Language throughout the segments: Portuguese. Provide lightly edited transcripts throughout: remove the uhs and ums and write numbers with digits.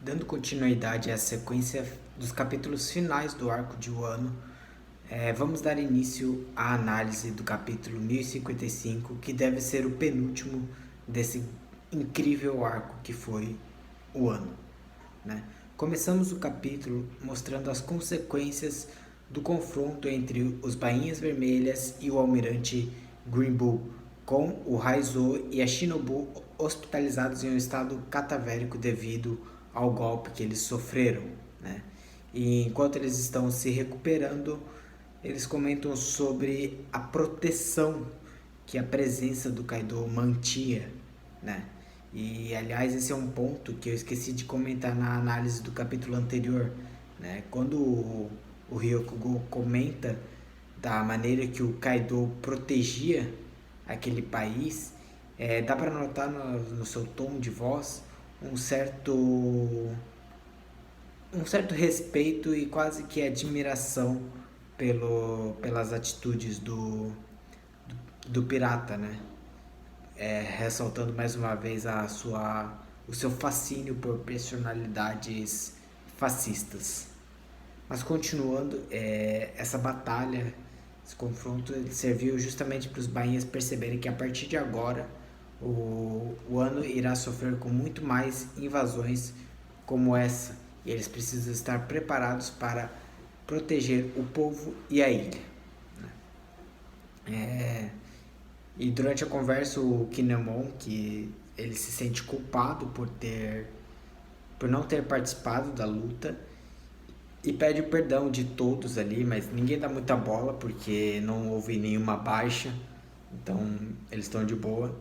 Dando continuidade à sequência dos capítulos finais do arco de Wano, vamos dar início à análise do capítulo 1055, que deve ser o penúltimo desse incrível arco que foi o Wano. Né? Começamos o capítulo mostrando as consequências do confronto entre os Bainhas Vermelhas e o Almirante Green Bull, com o Raizo e a Shinobu hospitalizados em um estado catavérico devido ao golpe que eles sofreram. Né? E enquanto eles estão se recuperando, eles comentam sobre a proteção que a presença do Kaido mantinha, né? E aliás, esse é um ponto que eu esqueci de comentar na análise do capítulo anterior, né? Quando o Ryokugo comenta da maneira que o Kaido protegia aquele país, dá para notar no seu tom de voz um certo respeito e quase que admiração pelas atitudes do pirata, né? Ressaltando mais uma vez o seu fascínio por personalidades fascistas. Mas continuando, essa batalha, esse confronto, ele serviu justamente para os bainhas perceberem que a partir de agora o ano irá sofrer com muito mais invasões como essa. E eles precisam estar preparados para proteger o povo e a ilha. É, e durante a conversa o Kinemon, que ele se sente culpado por não ter participado da luta e pede o perdão de todos ali, mas ninguém dá muita bola porque não houve nenhuma baixa, então eles estão de boa.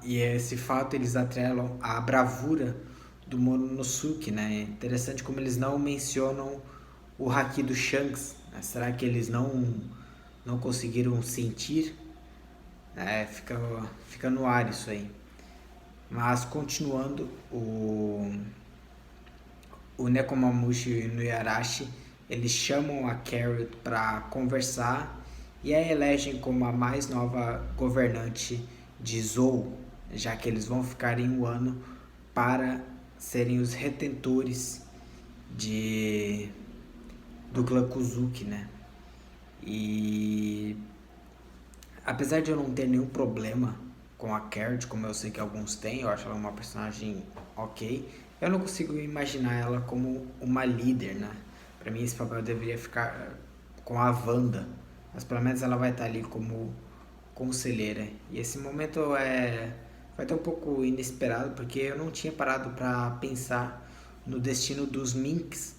E esse fato eles atrelam à bravura do Momonosuke, né? É interessante como eles não mencionam o haki do Shanks. Né? Será que eles não conseguiram sentir? Fica no ar isso aí. Mas continuando, o Nekomamushi e o Nuyarashi eles chamam a Carrot para conversar e a elegem como a mais nova governante de Zou, já que eles vão ficar em Wano para serem os retentores do clã Kuzuki, né? E apesar de eu não ter nenhum problema com a Carrot, como eu sei que alguns têm, eu acho ela uma personagem ok, eu não consigo imaginar ela como uma líder, né? Pra mim esse papel deveria ficar com a Wanda, mas pelo menos ela vai estar ali como conselheira. E esse momento foi até um pouco inesperado, porque eu não tinha parado para pensar no destino dos Minks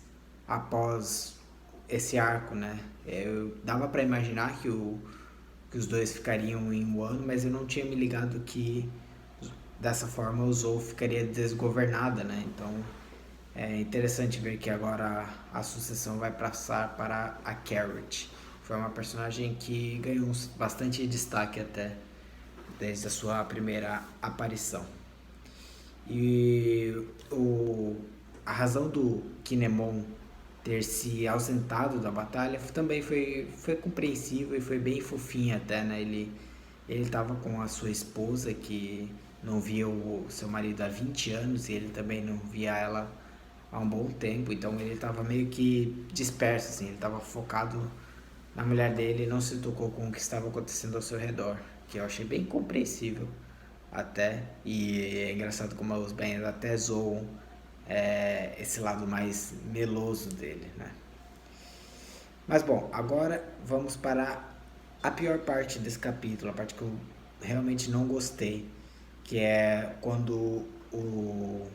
após esse arco, né? Eu dava para imaginar que os dois ficariam em Wano, mas eu não tinha me ligado que dessa forma o Zou ficaria desgovernada, né? Então é interessante ver que agora a sucessão vai passar para a Carrot. Foi uma personagem que ganhou bastante destaque até desde a sua primeira aparição. E a razão do Kinemon ter se ausentado da batalha também foi compreensível e foi bem fofinho até, né? Ele estava com a sua esposa que não via o seu marido há 20 anos e ele também não via ela há um bom tempo, então ele estava meio que disperso, assim, ele estava focado na mulher dele e não se tocou com o que estava acontecendo ao seu redor, que eu achei bem compreensível até, e é engraçado como os bens até zoam esse lado mais meloso dele, né? Mas bom, agora vamos para a pior parte desse capítulo, a parte que eu realmente não gostei, que é quando o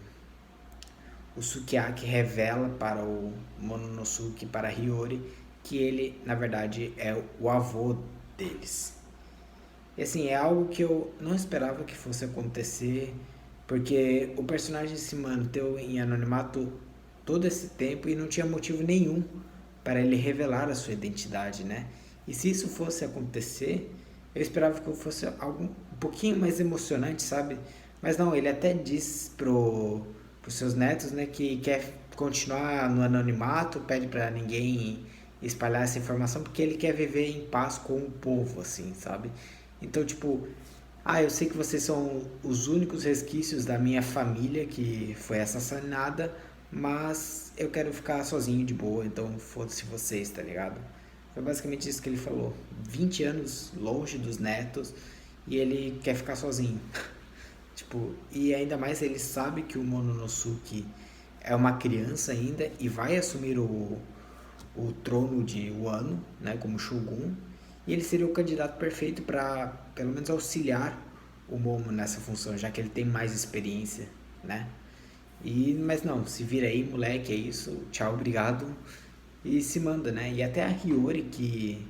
Sukiyaki revela para o Momonosuke, para Hiyori, que ele, na verdade, é o avô deles. E assim, é algo que eu não esperava que fosse acontecer, porque o personagem se manteve em anonimato todo esse tempo e não tinha motivo nenhum para ele revelar a sua identidade, né? E se isso fosse acontecer, eu esperava que fosse algo um pouquinho mais emocionante, sabe? Mas não, ele até diz pros seus netos, né, que quer continuar no anonimato, pede para ninguém espalhar essa informação porque ele quer viver em paz com o povo, assim, sabe? Então, tipo, Ah, eu sei que vocês são os únicos resquícios da minha família que foi assassinada, mas eu quero ficar sozinho de boa, então foda-se vocês, tá ligado? Foi basicamente isso que ele falou. 20 anos longe dos netos e ele quer ficar sozinho. Tipo, e ainda mais ele sabe que o Mononosuke é uma criança ainda e vai assumir o trono de Wano, né, como Shogun, e ele seria o candidato perfeito para, pelo menos, auxiliar o Momo nessa função, já que ele tem mais experiência, né? Mas não, se vira aí, moleque, é isso, tchau, obrigado, e se manda, né? E até a Hiyori, que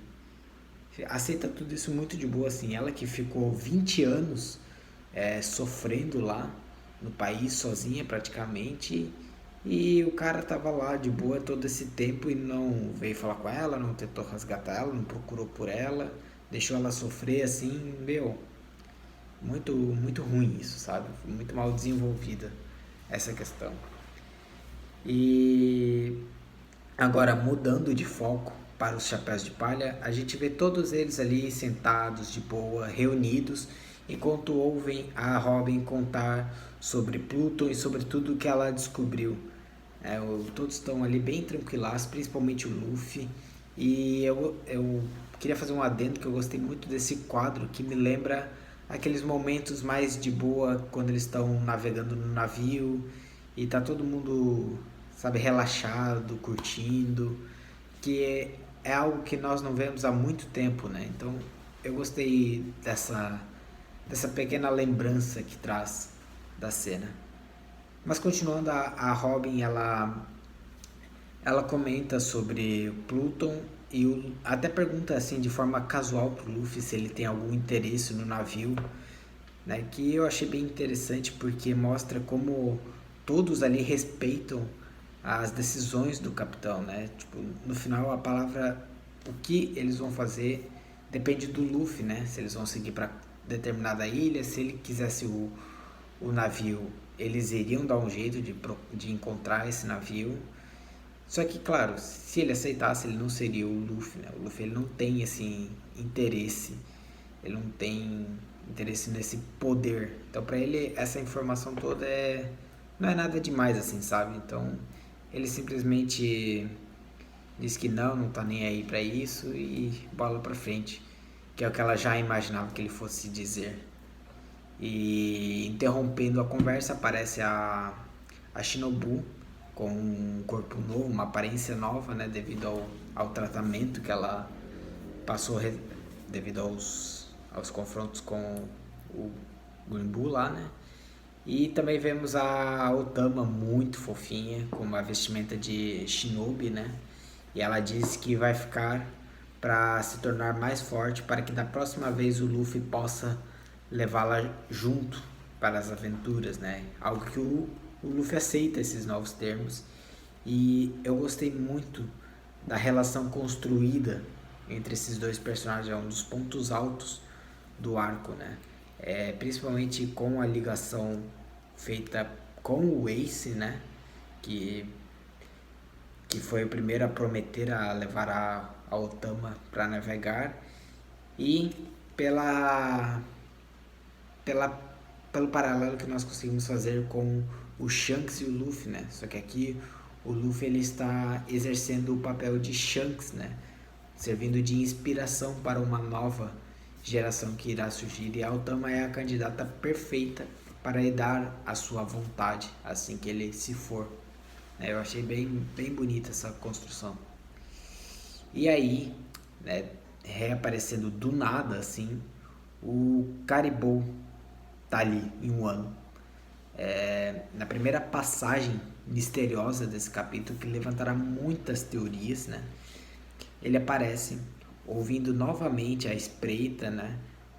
aceita tudo isso muito de boa, assim, ela que ficou 20 anos sofrendo lá no país sozinha praticamente. E o cara tava lá de boa todo esse tempo e não veio falar com ela, não tentou resgatar ela, não procurou por ela, deixou ela sofrer assim, meu, muito ruim isso, sabe? Muito mal desenvolvida essa questão. E agora mudando de foco para os chapéus de palha, a gente vê todos eles ali sentados de boa, reunidos, enquanto ouvem a Robin contar sobre Pluton e sobre tudo que ela descobriu. Todos estão ali bem tranquilados, principalmente o Luffy. E eu queria fazer um adendo que eu gostei muito desse quadro que me lembra aqueles momentos mais de boa quando eles estão navegando no navio e tá todo mundo, sabe, relaxado, curtindo, que é algo que nós não vemos há muito tempo, né? Então eu gostei dessa pequena lembrança que traz da cena. Mas continuando, a Robin, ela comenta sobre Pluton e até pergunta assim de forma casual pro Luffy se ele tem algum interesse no navio, né? Que eu achei bem interessante porque mostra como todos ali respeitam as decisões do capitão, né? Tipo, no final a palavra o que eles vão fazer depende do Luffy, né? Se eles vão seguir para determinada ilha, se ele quisesse o navio, eles iriam dar um jeito de encontrar esse navio. Só que, claro, se ele aceitasse, ele não seria o Luffy, né? O Luffy ele não tem esse interesse, ele não tem interesse nesse poder. Então, pra ele, essa informação toda não é nada demais, assim, sabe? Então, ele simplesmente diz que não tá nem aí pra isso e bola pra frente, que é o que ela já imaginava que ele fosse dizer. E interrompendo a conversa, aparece a Shinobu com um corpo novo, uma aparência nova, né, devido ao tratamento que ela passou devido aos confrontos com o Green Bull lá, né? E também vemos a Otama muito fofinha, com uma vestimenta de shinobi, né? E ela diz que vai ficar para se tornar mais forte para que da próxima vez o Luffy possa levá-la junto para as aventuras, né? Algo que o Luffy aceita esses novos termos. E eu gostei muito da relação construída entre esses dois personagens, é um dos pontos altos do arco, né? Principalmente com a ligação feita com o Ace, né? Que, que foi o primeiro a prometer a levar a Otama para navegar e pela, pela, pelo paralelo que nós conseguimos fazer com o Shanks e o Luffy, né? Só que aqui o Luffy ele está exercendo o papel de Shanks, né? Servindo de inspiração para uma nova geração que irá surgir, e a Otama é a candidata perfeita para lhe dar a sua vontade assim que ele se for. Eu achei bem bonita essa construção. E aí, né, reaparecendo do nada assim, o Caribou tá ali em um ano. Na primeira passagem misteriosa desse capítulo, que levantará muitas teorias, né? Ele aparece ouvindo novamente à espreita, né?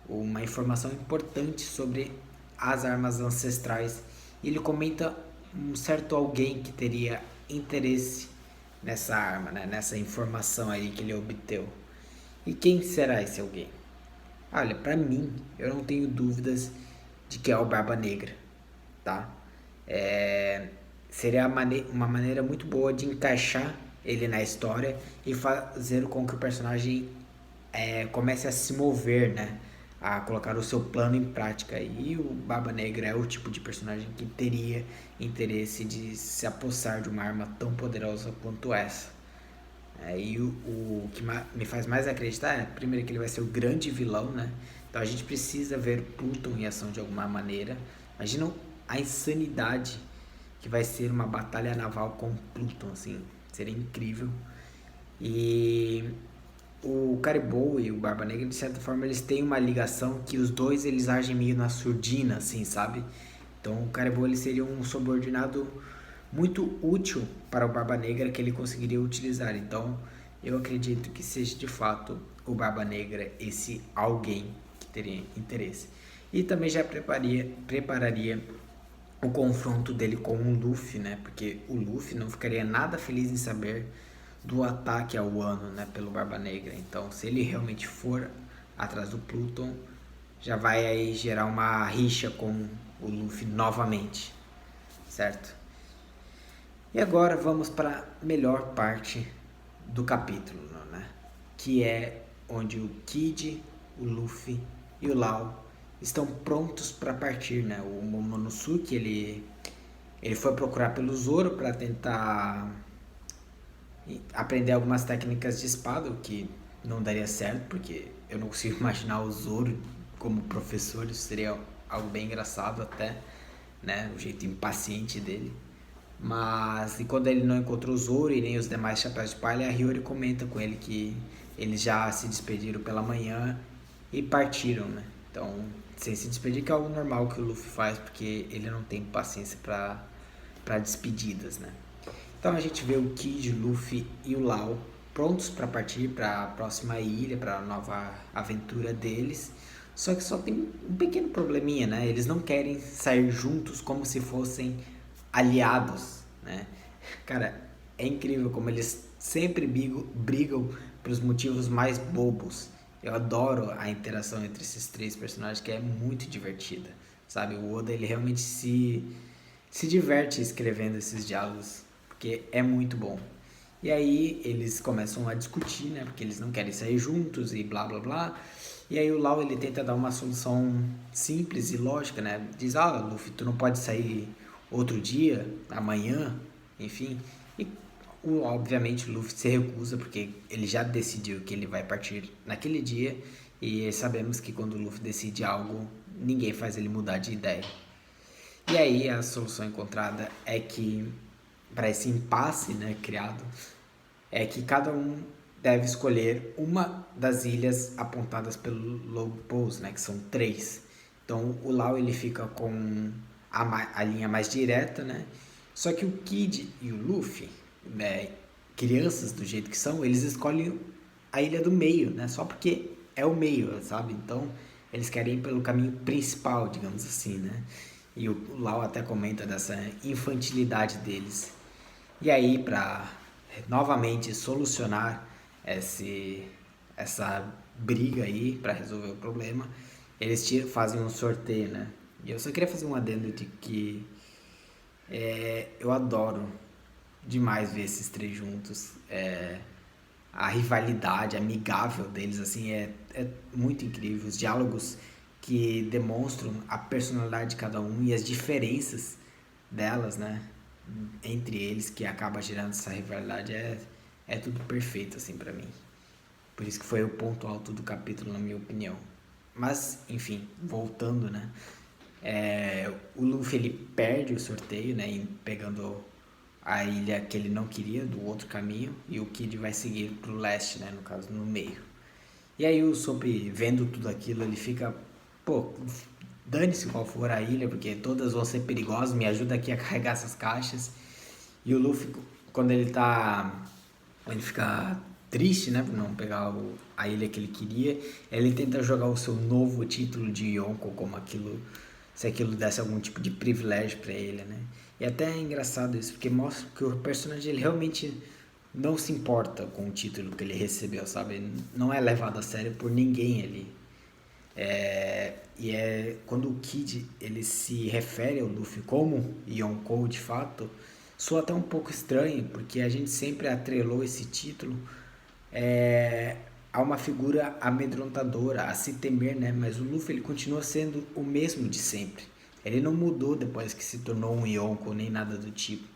Uma informação importante sobre as armas ancestrais. E ele comenta um certo alguém que teria interesse nessa arma, né? Nessa informação aí que ele obteve. E quem será esse alguém? Olha, pra mim, eu não tenho dúvidas de que é o Barba Negra, tá? Seria uma maneira muito boa de encaixar ele na história e fazer com que o personagem comece a se mover, né? a colocar o seu plano em prática. E o Barba Negra é o tipo de personagem que teria interesse de se apossar de uma arma tão poderosa quanto essa. E o que me faz mais acreditar é, primeiro, que ele vai ser o grande vilão, né? Então a gente precisa ver Pluton em ação de alguma maneira. Imagina a insanidade que vai ser uma batalha naval com Pluton, assim, seria incrível. E o Caribou e o Barba Negra, de certa forma, eles têm uma ligação que os dois eles agem meio na surdina, assim, sabe? Então o Caribou ele seria um subordinado muito útil para o Barba Negra que ele conseguiria utilizar. Então eu acredito que seja de fato o Barba Negra esse alguém que teria interesse. E também já prepararia o confronto dele com o Luffy, né? Porque o Luffy não ficaria nada feliz em saber do ataque ao Wano, né, pelo Barba Negra. Então, se ele realmente for atrás do Pluton, já vai aí gerar uma rixa com o Luffy novamente, certo? E agora vamos para a melhor parte do capítulo, né? Que é onde o Kid, o Luffy e o Lau estão prontos para partir, né? O Momonosuke, ele foi procurar pelo Zoro para tentar aprender algumas técnicas de espada, o que não daria certo, porque eu não consigo imaginar o Zoro como professor, isso seria algo bem engraçado até, né? O jeito impaciente dele. Mas e quando ele não encontrou o Zoro e nem os demais chapéus de palha, a Hiyori comenta com ele que eles já se despediram pela manhã e partiram, né? Então, sem se despedir, que é algo normal que o Luffy faz, porque ele não tem paciência para despedidas, né? Então a gente vê o Kid, o Luffy e o Lau prontos para partir para a próxima ilha, para a nova aventura deles. Só que só tem um pequeno probleminha, né? Eles não querem sair juntos como se fossem aliados, né? Cara, é incrível como eles sempre brigam pelos motivos mais bobos. Eu adoro a interação entre esses três personagens, que é muito divertida, sabe? O Oda, ele realmente se diverte escrevendo esses diálogos, porque é muito bom. E aí eles começam a discutir, né? Porque eles não querem sair juntos e blá blá blá. E aí o Lau ele tenta dar uma solução simples e lógica, né? Diz, Luffy, tu não pode sair outro dia, amanhã, enfim. E obviamente o Luffy se recusa, porque ele já decidiu que ele vai partir naquele dia. E sabemos que quando o Luffy decide algo, ninguém faz ele mudar de ideia. E aí a solução encontrada é que, para esse impasse, né, criado, é que cada um deve escolher uma das ilhas apontadas pelo Lobo Pose, né, que são 3. Então o Lau ele fica com a linha mais direta, né? Só que o Kid e o Luffy, né, crianças do jeito que são, eles escolhem a ilha do meio, né? Só porque é o meio, sabe? Então eles querem ir pelo caminho principal, digamos assim, né? E o Lau até comenta dessa infantilidade deles. E aí, para novamente solucionar essa briga aí, para resolver o problema, eles fazem um sorteio, né? E eu só queria fazer um adendo de que eu adoro demais ver esses três juntos. A rivalidade amigável deles, assim, é muito incrível. Os diálogos que demonstram a personalidade de cada um e as diferenças delas, né? Entre eles, que acaba gerando essa rivalidade, é tudo perfeito, assim, pra mim. Por isso que foi o ponto alto do capítulo, na minha opinião. Mas, enfim, voltando, né? O Luffy, ele perde o sorteio, né? Pegando a ilha que ele não queria, do outro caminho. E o Kid vai seguir pro leste, né? No caso, no meio. E aí o Sop, vendo tudo aquilo, ele fica... Pô, dane-se qual for a ilha, porque todas vão ser perigosas. Me ajuda aqui a carregar essas caixas. E o Luffy, quando ele fica triste, né, por não pegar a ilha que ele queria, ele tenta jogar o seu novo título de Yonko como se aquilo desse algum tipo de privilégio para ele, né? E até é engraçado isso, porque mostra que o personagem ele realmente não se importa com o título que ele recebeu, sabe? Não é levado a sério por ninguém ali. Quando o Kid ele se refere ao Luffy como Yonkou de fato, soa até um pouco estranho, porque a gente sempre atrelou esse título há uma figura amedrontadora, a se temer, né? Mas o Luffy ele continua sendo o mesmo de sempre. Ele não mudou depois que se tornou um Yonko, nem nada do tipo,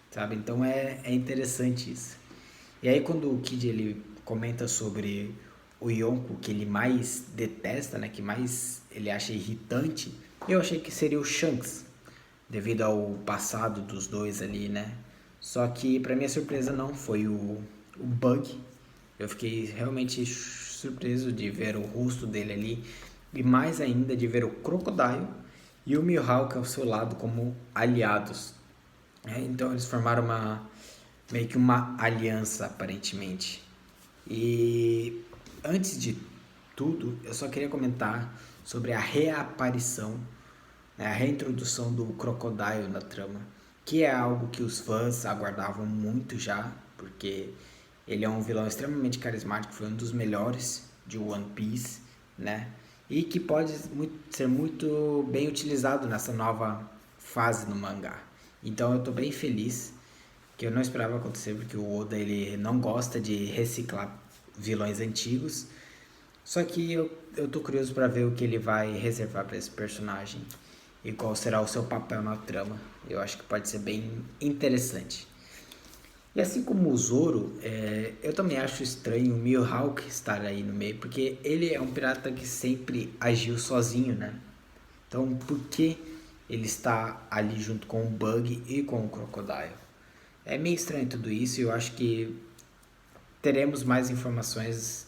sabe? Então é interessante isso. E aí quando o Kid ele comenta sobre o Yonko que ele mais detesta, né? Que mais ele acha irritante, eu achei que seria o Shanks, devido ao passado dos dois ali, né? Só que para minha surpresa não, foi o Bug. Eu fiquei realmente surpreso de ver o rosto dele ali e mais ainda de ver o Crocodile e o Mihawk ao seu lado como aliados. Então eles formaram meio que uma aliança aparentemente. E antes de tudo, eu só queria comentar sobre a reaparição, né, a reintrodução do Crocodile na trama, que é algo que os fãs aguardavam muito já, porque ele é um vilão extremamente carismático, foi um dos melhores de One Piece, né? E que pode ser muito bem utilizado nessa nova fase no mangá. Então eu tô bem feliz, que eu não esperava acontecer, porque o Oda ele não gosta de reciclar vilões antigos. Só que eu tô curioso para ver o que ele vai reservar para esse personagem e qual será o seu papel na trama. Eu acho que pode ser bem interessante. E assim como o Zoro, eu também acho estranho o Mihawk estar aí no meio, porque ele é um pirata que sempre agiu sozinho, né? Então, por que ele está ali junto com o Bug e com o Crocodile? É meio estranho tudo isso e eu acho que teremos mais informações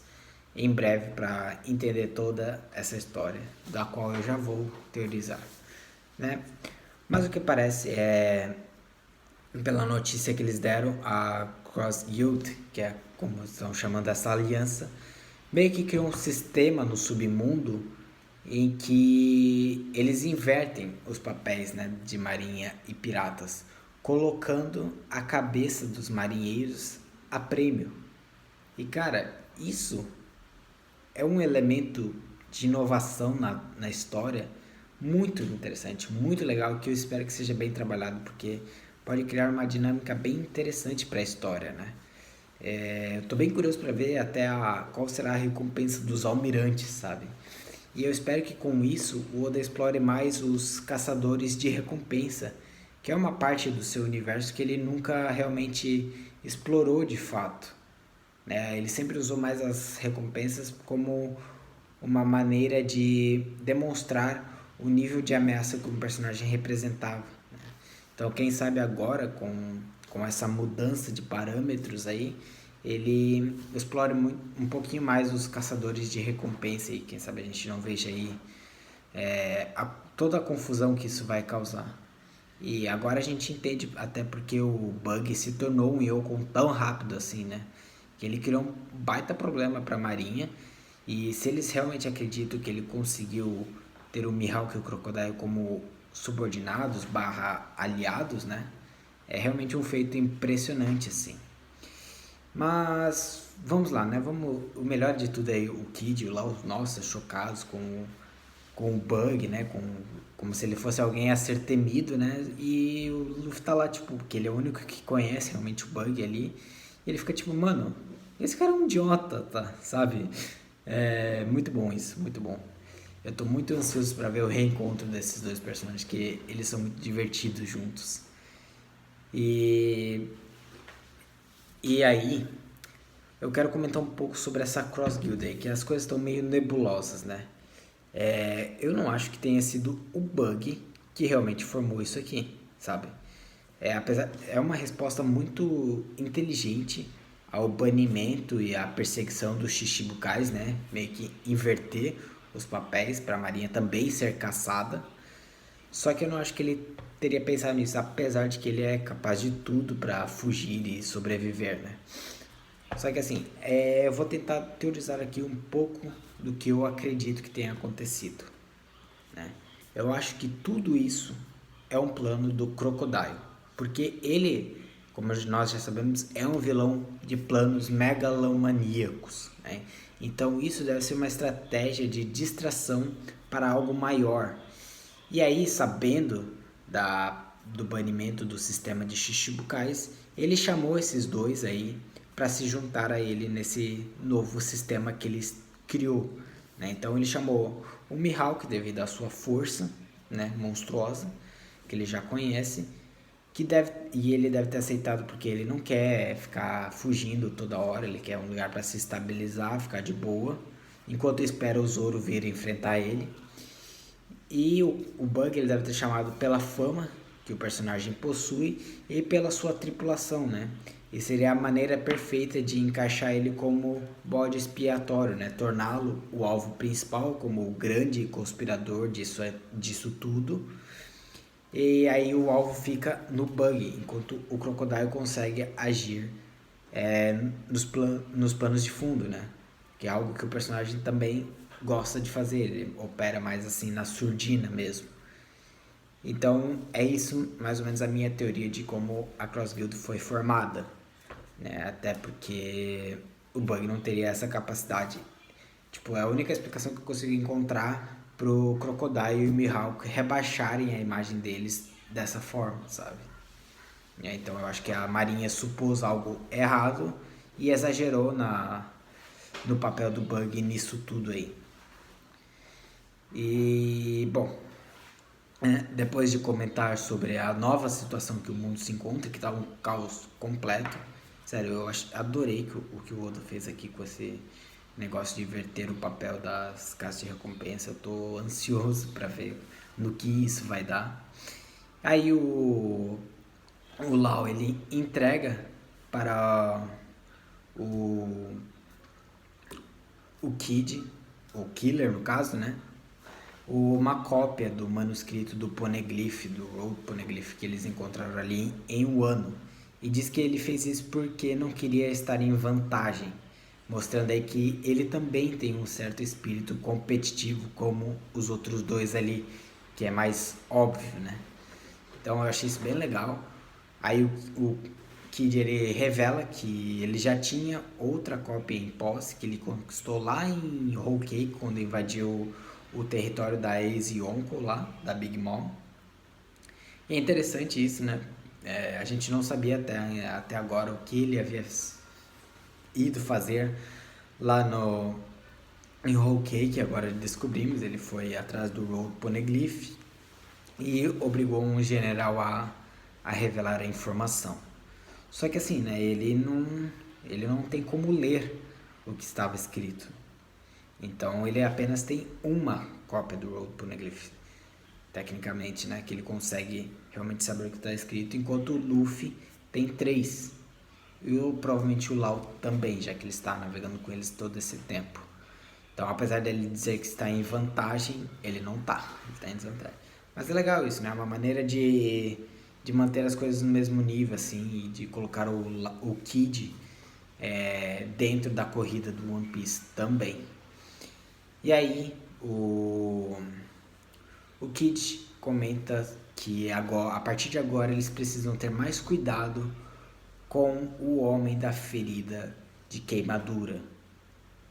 em breve para entender toda essa história, da qual eu já vou teorizar, né? Mas o que parece é, pela notícia que eles deram, a Cross Guild, que é como estão chamando essa aliança, meio que criou um sistema no submundo em que eles invertem os papéis, né, de marinha e piratas, colocando a cabeça dos marinheiros a prêmio. E cara, isso é um elemento de inovação na história muito interessante, muito legal, que eu espero que seja bem trabalhado, porque pode criar uma dinâmica bem interessante para a história, né? Eu tô bem curioso para ver até qual será a recompensa dos almirantes, sabe? E eu espero que com isso o Oda explore mais os caçadores de recompensa, que é uma parte do seu universo que ele nunca realmente explorou de fato, né? Ele sempre usou mais as recompensas como uma maneira de demonstrar o nível de ameaça que o personagem representava, né? Então, quem sabe agora, com essa mudança de parâmetros aí, ele explora um pouquinho mais os caçadores de recompensa e quem sabe a gente não veja aí toda a confusão que isso vai causar. E agora a gente entende até porque o Bug se tornou um Yokon tão rápido assim, né? Que ele criou um baita problema para a Marinha. E se eles realmente acreditam que ele conseguiu ter o Mihawk e o Crocodile como subordinados barra aliados, né? É realmente um feito impressionante, assim. Mas vamos lá, né? O melhor de tudo é o Kid lá, os nossos chocados com o Bug, né? Como se ele fosse alguém a ser temido, né? E o Luffy tá lá, tipo, porque ele é o único que conhece realmente o Bug ali. E ele fica tipo, mano, esse cara é um idiota, tá? Sabe? É muito bom isso, muito bom. Eu tô muito ansioso para ver o reencontro desses dois personagens, que eles são muito divertidos juntos. E, e aí, eu quero comentar um pouco sobre essa Cross Guild aí, que as coisas estão meio nebulosas, né? Eu não acho que tenha sido o Bug que realmente formou isso aqui, sabe? É uma resposta muito inteligente ao banimento e à perseguição dos Shichibukais, né? Meio que inverter os papéis para a Marinha também ser caçada. Só que eu não acho que ele teria pensado nisso, apesar de que ele é capaz de tudo para fugir e sobreviver, né? Só que assim, eu vou tentar teorizar aqui um pouco do que eu acredito que tenha acontecido, né? Eu acho que tudo isso é um plano do Crocodile, porque ele, como nós já sabemos, é um vilão de planos megalomaníacos, né? Então isso deve ser uma estratégia de distração para algo maior. E aí, sabendo do banimento do sistema de Shichibukais, ele chamou esses dois aí para se juntar a ele nesse novo sistema que ele criou, né? Então ele chamou o Mihawk devido à sua força, né, monstruosa, que ele já conhece, e ele deve ter aceitado porque ele não quer ficar fugindo toda hora, ele quer um lugar para se estabilizar, ficar de boa, enquanto espera o Zoro vir enfrentar ele. E o Bug ele deve ter chamado pela fama que o personagem possui e pela sua tripulação, né? E seria a maneira perfeita de encaixar ele como bode expiatório, né? Torná-lo o alvo principal, como o grande conspirador disso tudo. E aí o alvo fica no Bug, enquanto o Crocodile consegue agir nos planos de fundo, né? Que é algo que o personagem também gosta de fazer, ele opera mais assim na surdina mesmo. Então é isso mais ou menos a minha teoria de como a Cross Guild foi formada, né? Até porque o Bug não teria essa capacidade. Tipo, é a única explicação que eu consigo encontrar pro Crocodile e o Mihawk rebaixarem a imagem deles dessa forma, sabe? Então eu acho que a Marinha supôs algo errado e exagerou no papel do Bug nisso tudo aí. E, bom, depois de comentar sobre a nova situação que o mundo se encontra, que tá um caos completo, sério, eu adorei o que o Oda fez aqui com esse negócio de inverter o papel das caixas de recompensa. Eu tô ansioso para ver no que isso vai dar. Aí o Lau ele entrega para o Kid, o Killer no caso, né? Uma cópia do manuscrito do Poneglyph, do Road Poneglyph que eles encontraram ali em Wano. E diz que ele fez isso porque não queria estar em vantagem, mostrando aí que ele também tem um certo espírito competitivo como os outros dois ali, que é mais óbvio, né? Então eu achei isso bem legal. Aí o Kid ele revela que ele já tinha outra cópia em posse, que ele conquistou lá em Whole Cake, quando invadiu o território da ex-Yonko lá, da Big Mom. E é interessante isso, né? A gente não sabia até agora o que ele havia ido fazer lá em Whole Cake, agora descobrimos, ele foi atrás do Road Poneglyph e obrigou um general a revelar a informação. Só que assim, né, ele não tem como ler o que estava escrito. Então ele apenas tem uma cópia do Road Poneglyph, tecnicamente, né, que ele consegue realmente saber o que está escrito, enquanto o Luffy tem 3. E provavelmente o Lau também, já que ele está navegando com eles todo esse tempo. Então, apesar dele dizer que está em vantagem, ele não está, ele está em desvantagem. Mas é legal isso, né? É uma maneira de manter as coisas no mesmo nível, assim, e de colocar o Kid dentro da corrida do One Piece também. E aí, o Kid comenta que agora, a partir de agora eles precisam ter mais cuidado com o homem da ferida de queimadura,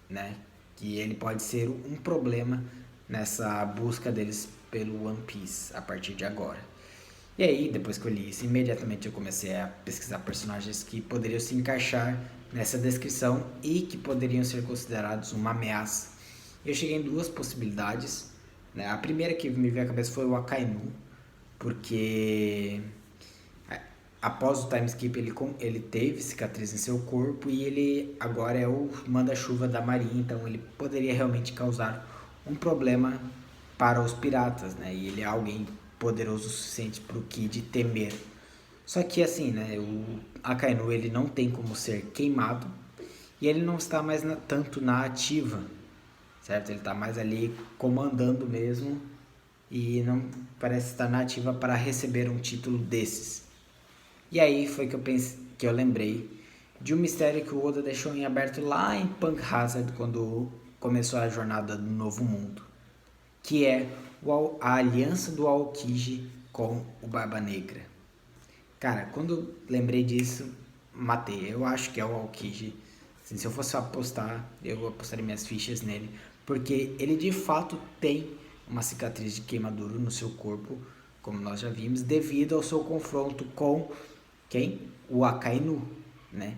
né? Que ele pode ser um problema nessa busca deles pelo One Piece a partir de agora. E aí, depois que eu li isso, imediatamente eu comecei a pesquisar personagens que poderiam se encaixar nessa descrição e que poderiam ser considerados uma ameaça. Eu cheguei em 2 possibilidades, né? A primeira que me veio à cabeça foi o Akainu, porque após o time skip ele teve cicatriz em seu corpo e ele agora é o manda-chuva da marinha, então ele poderia realmente causar um problema para os piratas, né? E ele é alguém poderoso o suficiente para o Kid temer. Só que assim, né, o Akainu ele não tem como ser queimado e ele não está mais tanto na ativa, certo? Ele está mais ali comandando mesmo e não parece estar na ativa para receber um título desses. E aí foi que eu lembrei de um mistério que o Oda deixou em aberto lá em Punk Hazard quando começou a jornada do Novo Mundo, que é a aliança do Aokiji com o Barba Negra. Cara, quando eu lembrei disso, matei. Eu acho que é o Aokiji. Assim, se eu fosse apostar, eu apostaria minhas fichas nele, porque ele de fato tem uma cicatriz de queimadura no seu corpo, como nós já vimos, devido ao seu confronto com quem? O Akainu, né?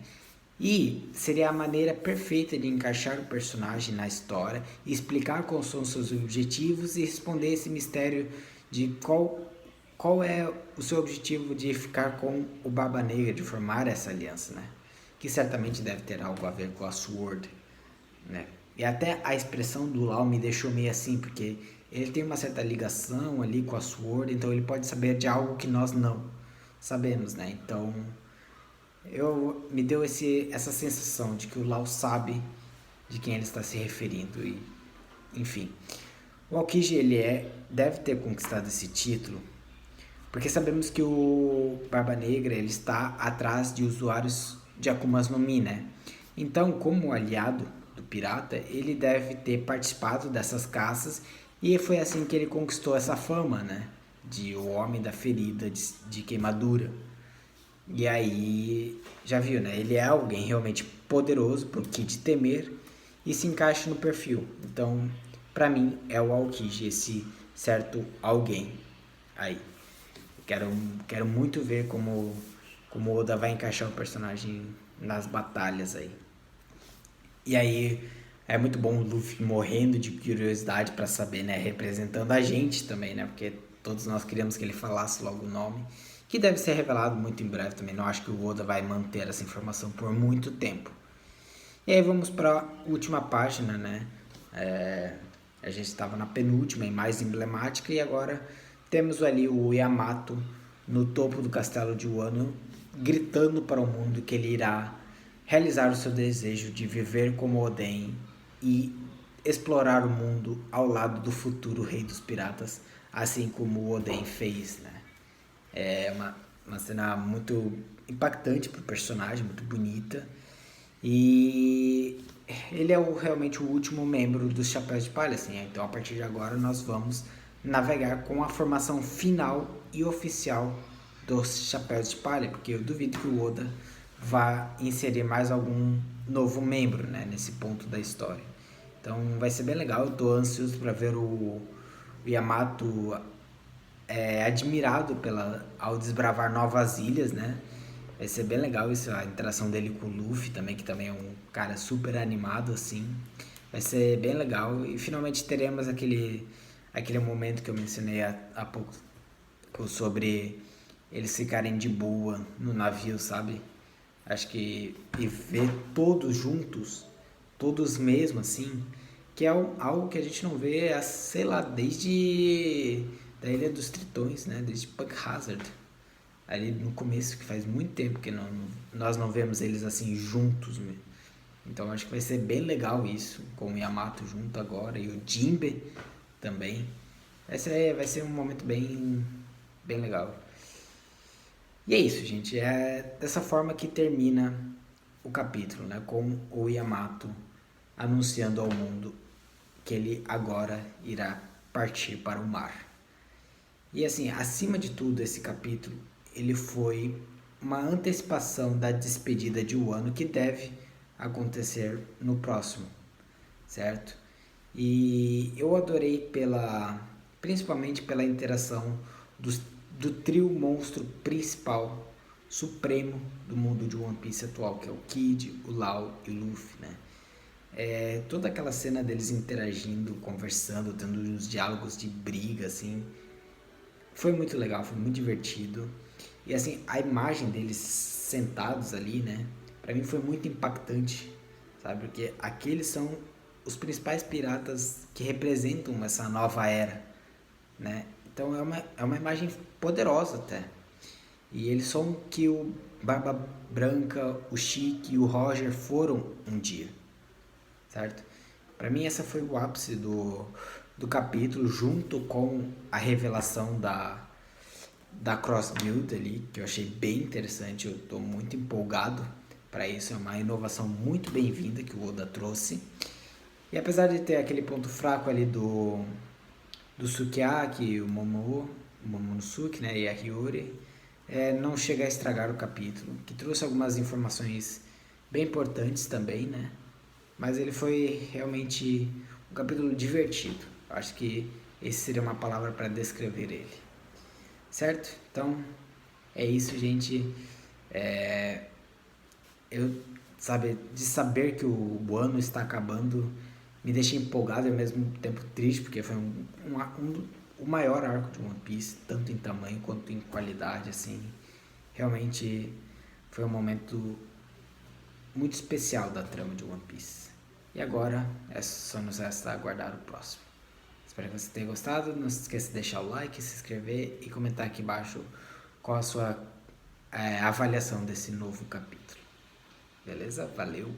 E seria a maneira perfeita de encaixar o personagem na história, explicar quais são os seus objetivos e responder esse mistério de qual é o seu objetivo de ficar com o Barba Negra, de formar essa aliança, né? Que certamente deve ter algo a ver com a Sword, né? E até a expressão do Lau me deixou meio assim, porque ele tem uma certa ligação ali com a Sword, então ele pode saber de algo que nós não sabemos, né? Então, me deu essa sensação de que o Lau sabe de quem ele está se referindo e, enfim. O Aokiji, deve ter conquistado esse título porque sabemos que o Barba Negra ele está atrás de usuários de Akumas no Mi, né? Então, como aliado do pirata, ele deve ter participado dessas caças e foi assim que ele conquistou essa fama, né? De o homem da ferida de queimadura. E aí, já viu, né? Ele é alguém realmente poderoso, pro Kid temer e se encaixa no perfil. Então, pra mim, é o Aokiji, esse certo alguém aí. Quero, quero muito ver como o Oda vai encaixar o personagem nas batalhas aí. E aí é muito bom o Luffy morrendo de curiosidade para saber, né? Representando a gente também, né? Porque todos nós queríamos que ele falasse logo o nome. Que deve ser revelado muito em breve também. Não acho que o Oda vai manter essa informação por muito tempo. E aí vamos para a última página, né? A gente estava na penúltima e mais emblemática. E agora temos ali o Yamato no topo do castelo de Wano, gritando para o mundo que ele irá realizar o seu desejo de viver como Oden e explorar o mundo ao lado do futuro rei dos piratas, assim como o Oden fez, né? É uma cena muito impactante para o personagem, muito bonita. E ele é realmente o último membro dos Chapéus de Palha, assim. Então, a partir de agora, nós vamos navegar com a formação final e oficial dos Chapéus de Palha, porque eu duvido que o Oda vá inserir mais algum novo membro, né, nesse ponto da história. Então, vai ser bem legal. Eu tô ansioso para ver o Yamato admirado ao desbravar novas ilhas, né? Vai ser bem legal isso, a interação dele com o Luffy também, que também é um cara super animado, assim. Vai ser bem legal e finalmente teremos aquele momento que eu mencionei há pouco sobre eles ficarem de boa no navio, sabe? Acho que e ver todos juntos, todos mesmo, assim, que é algo que a gente não vê, sei lá, desde da Ilha dos Tritões, né? Desde Punk Hazard. Ali no começo, que faz muito tempo que nós não vemos eles assim juntos mesmo. Então acho que vai ser bem legal isso, com o Yamato junto agora e o Jinbe também. Vai ser um momento bem legal. E é isso, gente. É dessa forma que termina o capítulo, né? Com o Yamato anunciando ao mundo que ele agora irá partir para o mar. E assim, acima de tudo, esse capítulo, ele foi uma antecipação da despedida de Wano que deve acontecer no próximo, certo? E eu adorei principalmente pela interação do trio monstro principal, supremo do mundo de One Piece atual, que é o Kid, o Lau e o Luffy, né? Toda aquela cena deles interagindo, conversando, tendo uns diálogos de briga, assim, foi muito legal, foi muito divertido. E assim, a imagem deles sentados ali, né? Pra mim foi muito impactante, sabe? Porque aqueles são os principais piratas que representam essa nova era, né? Então é uma imagem poderosa até. E eles são o que o Barba Branca, o Chique e o Roger foram um dia, certo? Pra mim essa foi o ápice do capítulo, junto com a revelação da Cross Guild ali, que eu achei bem interessante, eu estou muito empolgado para isso, é uma inovação muito bem-vinda que o Oda trouxe. E apesar de ter aquele ponto fraco ali do Sukiyaki, o Momonosuke, né, e a Hiyori, não chega a estragar o capítulo, que trouxe algumas informações bem importantes também, né? Mas ele foi realmente um capítulo divertido. Acho que esse seria uma palavra para descrever ele. Certo? Então, é isso, gente. Eu sabe, de saber que o ano está acabando me deixa empolgado e ao mesmo tempo triste, porque foi o maior arco de One Piece, tanto em tamanho quanto em qualidade, assim. Realmente foi um momento muito especial da trama de One Piece. E agora é só nos resta aguardar o próximo. Espero que você tenha gostado. Não se esqueça de deixar o like, se inscrever e comentar aqui embaixo qual a sua avaliação desse novo capítulo. Beleza? Valeu!